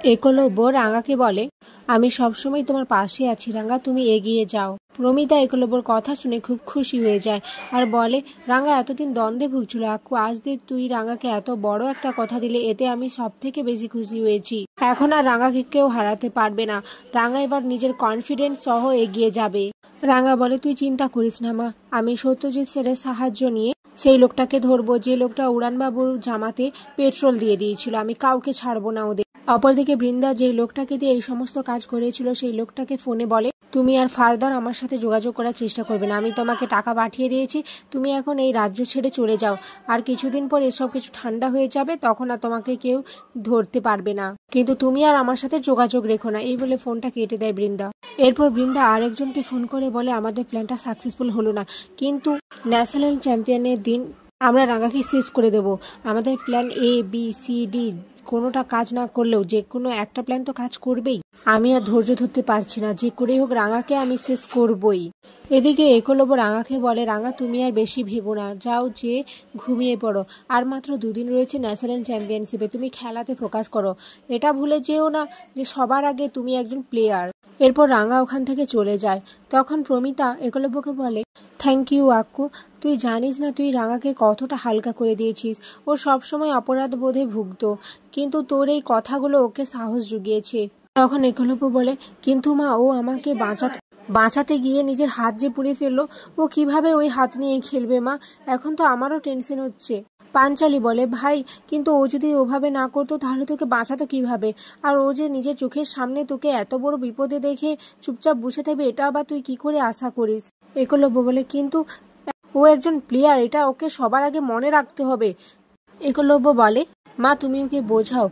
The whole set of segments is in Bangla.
একলব্য রাঙাকে বলে, আমি সবসময় তোমার পাশে আছি রাঙা, তুমি এগিয়ে যাও। প্রমিতা একলব্যর কথা শুনে খুব খুশি হয়ে যায় আর বলে, রাঙা এতদিন দ্বন্দ্বে ভুগছিল আক্কু, আজ দিয়ে তুই রাঙাকে এত বড় একটা কথা দিলে, এতে আমি সব থেকে বেশি খুশি হয়েছি। এখন আর রাঙাকে কেউ হারাতে পারবে না। রাঙা এবার নিজের কনফিডেন্স সহ এগিয়ে যাবে। রাঙা বলে, তুই চিন্তা করিস না মা, আমি সত্যজিৎ স্যারের সাহায্য নিয়ে সেই লোকটাকে ধরবো, যে লোকটা উড়ানবাবুর জামাতে পেট্রোল দিয়ে দিয়েছিল। আমি কাউকে ছাড়বো না ওদের। অপরদিকে বৃন্দা যে লোকটাকে দিয়ে এই সমস্ত কাজ করেছিল সেই লোকটাকে ফোনে বলে, তুমি আর ফার্দার আমার সাথে যোগাযোগ করার চেষ্টা করবে না, আমি তোমাকে টাকা পাঠিয়ে দিয়েছি, তুমি এখন এই রাজ্য ছেড়ে চলে যাও। আর কিছুদিন পর এসব কিছু ঠান্ডা হয়ে যাবে, তখন আর তোমাকে কেউ ধরতে পারবে না, কিন্তু তুমি আর আমার সাথে যোগাযোগ রেখো না। এই বলে ফোনটা কেটে দেয় বৃন্দা। এরপর বৃন্দা আরেকজনকে ফোন করে বলে, আমাদের প্ল্যানটা সাকসেসফুল হলো না, কিন্তু ন্যাশনাল চ্যাম্পিয়নের দিন আমরা রাঙাকে শেষ করে দেব। আমাদের প্ল্যান ABCD কোনোটা কাজ না করলেও যে কোনো একটা প্ল্যান তো কাজ করবেই। আমি আর ধৈর্য ধরতে পারছি না, যে করেই হোক রাঙাকে আমি শেষ করবই। এদিকে একলব্য রাঙাকে বলে, রাঙা তুমি আর বেশি ভেবো না, যাও যে ঘুমিয়ে পড়ো। আর মাত্র 2 দিন রয়েছে ন্যাশনাল চ্যাম্পিয়নশিপে, তুমি খেলাতে ফোকাস করো। এটা ভুলে যেও না যে সবার আগে তুমি একজন প্লেয়ার। এরপর রাঙা ওখান থেকে চলে যায়। তখন প্রমিতা একলব্যকে বলে, থ্যাংক ইউ আক্কু, তুই জানিস না তুই রাঙাকে কতটা হালকা করে দিয়েছিস। ও সবসময় অপরাধ বোধে ভুগত, কিন্তু তোর এই কথাগুলো ওকে সাহস জুগিয়েছে। তখন একলব্য বলে, কিন্তু মা, ও আমাকে বাঁচাতে গিয়ে নিজের হাত যে পুড়ে ফেললো, ও কিভাবে ওই হাত নিয়ে খেলবে মা? এখন তো আমারও টেনশন হচ্ছে। পাঞ্চালি বলে, ভাই কিন্তু ও যদি ওভাবে না করতো তাহলে তোকে বাঁচাতো কিভাবে? আর ও যে নিজের চোখের সামনে তোকে এত বড় বিপদে দেখে চুপচাপ বসে থাকবে, এটা আবার তুই কি করে আশা করিস? একলব্য বলে, কিন্তু ও একজন প্লেয়ার, এটা ওকে সবার আগে মনে রাখতে হবে। একলব্য বলে, মা তুমি ওকে বোঝাও,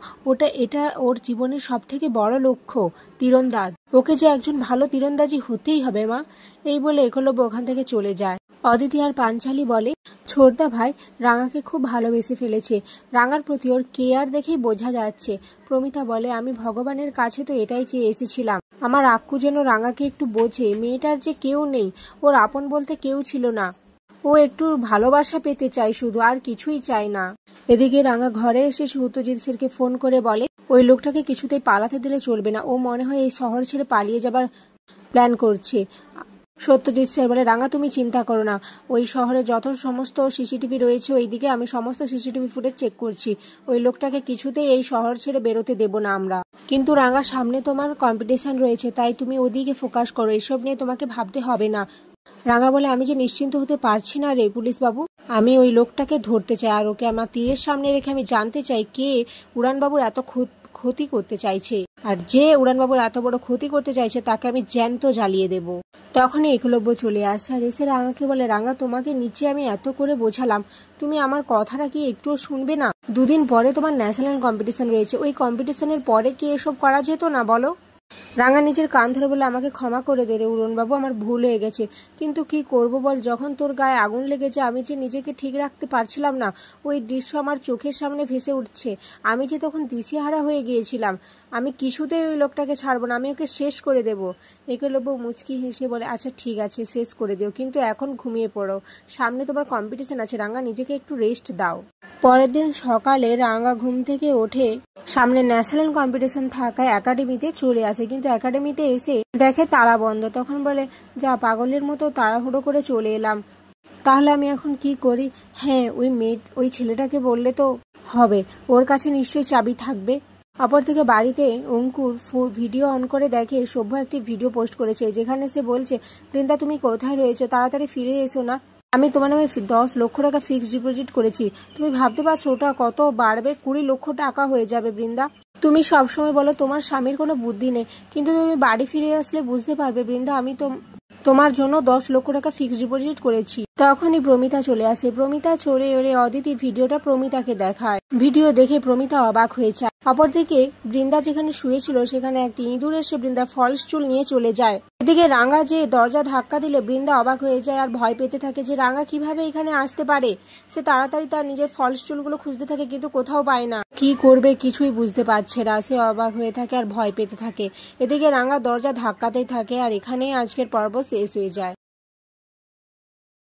এটা ওর জীবনের সব থেকে বড় লক্ষ্য, তীরন্দাজ। ওকে যে একজন ভালো তীরন্দাজি হতেই হবে মা। এই বলে একলব্য ওখান থেকে চলে যায়। অদিতি আর পাঞ্চালি বলে, ছোটদা ভাই রাঙাকে খুব ভালোবেসে ফেলেছে, রাঙার প্রতি ওর কেয়ার দেখেই বোঝা যাচ্ছে। প্রমিতা বলে, আমি ভগবানের কাছে তো এটাই চেয়ে এসেছিলাম, আমার আক্কু যেন রাঙাকে একটু বোঝে, মেয়েটার যে কেউ নেই, ওর আপন বলতে কেউ ছিল না, ও একটু ভালোবাসা পেতে চায় শুধু, আর কিছুই চায় না। এদিকে রাঙা ঘরে এসে সত্যজিৎ স্যারকে ফোন করে বলে, ওই লোকটাকে কিছুতেই পালাতে দিলে চলবে না, ও মনে হয় এই শহর ছেড়ে পালিয়ে যাবার প্ল্যান করছে। সত্যজিৎ স্যার বলে, রাঙা তুমি চিন্তা করো না, ওই শহরে যত সমস্ত CCTV রয়েছে ওইদিকে আমি সমস্ত CCTV ফুটেজ চেক করছি, ওই লোকটাকে কিছুতেই এই শহর ছেড়ে বেরোতে দেব না আমরা। কিন্তু রাঙা সামনে তোমার কম্পিটিশন রয়েছে, তাই তুমি ওদিকে ফোকাস করো, এসব নিয়ে তোমাকে ভাবতে হবে না। রাঙা বলে, আমি যে নিশ্চিন্ত হতে পারছি না রে পুলিশ বাবু, আমি ওই লোকটাকে ধরতে চাই, আর ওকে আমার তীরের সামনে রেখে আমি জানতে চাই কে উড়ানবাবুর এত ক্ষতি করতে চাইছে, আর যে উড়ানবাবুর এত বড় ক্ষতি করতে চাইছে তাকে আমি জ্যান্ত জ্বালিয়ে দেব। তখনই একলব্য চলে আসে আর এসে রাঙাকে বলে, রাঙা তোমাকে নিচে আমি এত করে বোঝালাম, তুমি আমার কথাটা কি একটুও শুনবে না? 2 দিন পরে তোমার ন্যাশনাল কম্পিটিশন রয়েছে, ওই কম্পিটিশনের পরে কি এসব করা যেত না বলো? রাঙা নিজের কান ধরে বলে, আমাকে ক্ষমা করে দে রে উড়নবাবু, আমার ভুল হয়ে গেছে, কিন্তু কি করব বল, যখন তোর গায়ে আগুন লেগেছে আমি যে নিজেকে ঠিক রাখতে পারছিলাম না, ওই দৃশ্য আমার চোখের সামনে ভেসে উঠছে, আমি যে তখন দিশেহারা হয়ে গিয়েছিলাম, আমি কিছুতেই ওই লোকটাকে ছাড়বো না, আমি ওকে শেষ করে দেব। একলব্য মুচকি হেসে বলে, আচ্ছা ঠিক আছে শেষ করে দিও, কিন্তু এখন ঘুমিয়ে পড়ো, সামনে তোমার কম্পিটিশন আছে, রাঙা নিজেকে একটু রেস্ট দাও। পরের দিন সকালে রাঙা ঘুম থেকে ওঠে সামনে ন্যাশনাল কম্পিটিশন থাকায় একাডেমিতে চলে আসে, কিন্তু একাডেমিতে এসে দেখে তালা বন্ধ। তখন বলে, যা পাগলের মতো তাড়াহুড়ো করে চলে এলাম, তাহলে আমি এখন কি করি? হ্যাঁ, ওই ছেলেটাকে বললে তো হবে, ওর কাছে নিশ্চয়ই চাবি থাকবে। অপরদিকে বাড়িতে অঙ্কুর ভিডিও অন করে দেখে সভ্য একটি ভিডিও পোস্ট করেছে, যেখানে সে বলছে, বৃন্দা তুমি কোথায় রয়েছো, তাড়াতাড়ি ফিরে এসো না, আমি তোমার নামে 10 লক্ষ টাকা ফিক্সড ডিপোজিট করেছি, তুমি ভাবতে পারছো ওটা কত বাড়বে, 20 লক্ষ টাকা হয়ে যাবে। বৃন্দা তুমি সবসময় বলো তোমার স্বামীর কোনো বুদ্ধি নেই, কিন্তু তুমি বাড়ি ফিরে আসলে বুঝতে পারবে বৃন্দা, আমি তো তোমার জন্য 10 লক্ষ টাকা ফিক্সড ডিপোজিট করেছি। তখনই প্রমিতা চলে আসে। প্রমিতা চলে এলে অদিতি ভিডিওটা প্রমিতাকে দেখায়। ভিডিও দেখে প্রমিতা অবাক হয়ে যায়। অপরদিকে বৃন্দা যেখানে শুয়েছিল সেখানে একটি ইঁদুর এসে বৃন্দার ফলস চুল নিয়ে চলে যায়। এদিকে রাঙা যে দরজা ধাক্কা দিলে বৃন্দা অবাক হয়ে যায় আর ভয় পেতে থাকে যে রাঙা কিভাবে এখানে আসতে পারে। সে তাড়াতাড়ি তার নিজের ফলস চুলগুলো খুঁজতে থাকে, কিন্তু কোথাও পায় না। কি করবে কিছুই বুঝতে পারছে না। সে অবাক হয়ে থাকে আর ভয় পেতে থাকে। এদিকে রাঙা দরজা ধাক্কাতেই থাকে আর এখানেই আজকের পর্ব শেষ হয়ে যায়।